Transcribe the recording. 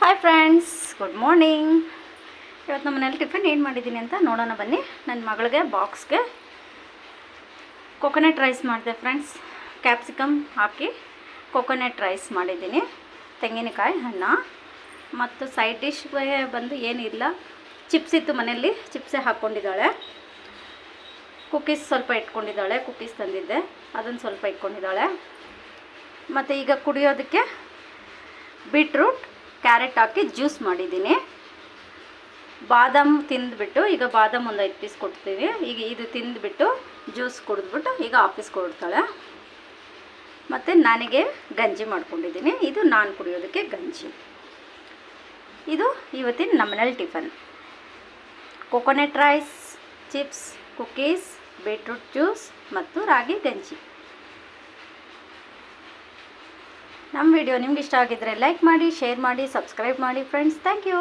Hi friends, good morning. ಇವತ್ತು ನಮ್ಮ ಮನೇಲಿ ಟಿಫನ್ ಏನು ಮಾಡಿದ್ದೀನಿ ಅಂತ ನೋಡೋಣ ಬನ್ನಿ. ನನ್ನ ಮಗಳಿಗೆ ಬಾಕ್ಸ್ಗೆ ಕೊಕೊನಟ್ ರೈಸ್ ಮಾಡಿದೆ ಫ್ರೆಂಡ್ಸ್. ಕ್ಯಾಪ್ಸಿಕಮ್ ಹಾಕಿ ಕೊಕೊನಟ್ ರೈಸ್ ಮಾಡಿದ್ದೀನಿ. ತೆಂಗಿನಕಾಯಿ ಹಣ್ಣು ಮತ್ತು ಸೈಡ್ ಡಿಶ್ಗೆ ಬಂದು ಏನಿಲ್ಲ, ಚಿಪ್ಸ್ ಇತ್ತು ಮನೆಯಲ್ಲಿ, ಚಿಪ್ಸೇ ಹಾಕ್ಕೊಂಡಿದ್ದಾಳೆ. ಕುಕ್ಕೀಸ್ ಸ್ವಲ್ಪ ಇಟ್ಕೊಂಡಿದ್ದಾಳೆ, ಕುಕ್ಕೀಸ್ ತಂದಿದ್ದೆ, ಅದನ್ನು ಸ್ವಲ್ಪ ಇಟ್ಕೊಂಡಿದ್ದಾಳೆ. ಮತ್ತು ಈಗ ಕುಡಿಯೋದಕ್ಕೆ ಬೀಟ್ರೂಟ್ ಕ್ಯಾರೆಟ್ ಹಾಕಿ ಜ್ಯೂಸ್ ಮಾಡಿದ್ದೀನಿ. ಬಾದಾಮ್ ತಿಂದುಬಿಟ್ಟು ಈಗ ಬಾದಾಮ್ ಒಂದು 5 ಪೀಸ್ ಕೊಡ್ತೀವಿ. ಈಗ ಇದು ತಿಂದುಬಿಟ್ಟು ಜ್ಯೂಸ್ ಕುಡಿದ್ಬಿಟ್ಟು ಈಗ ಆಫೀಸ್ಗೆ ಹೊರಡ್ತಾಳೆ. ಮತ್ತು ನನಗೆ ಗಂಜಿ ಮಾಡ್ಕೊಂಡಿದ್ದೀನಿ. ಇದು ನಾನು ಕುಡಿಯೋದಕ್ಕೆ ಗಂಜಿ. ಇದು ಇವತ್ತಿನ ನಮ್ಮನೇಲಿ tiffin. Coconut rice, chips, cookies, beetroot juice ಮತ್ತು ರಾಗಿ ಗಂಜಿ. ನಮ್ಮ ವಿಡಿಯೋ ನಿಮ್ಗೆ ಇಷ್ಟ ಆಗಿದ್ದರೆ ಲೈಕ್ ಮಾಡಿ, ಶೇರ್ ಮಾಡಿ, ಸಬ್ಸ್ಕ್ರೈಬ್ ಮಾಡಿ ಫ್ರೆಂಡ್ಸ್. Thank you.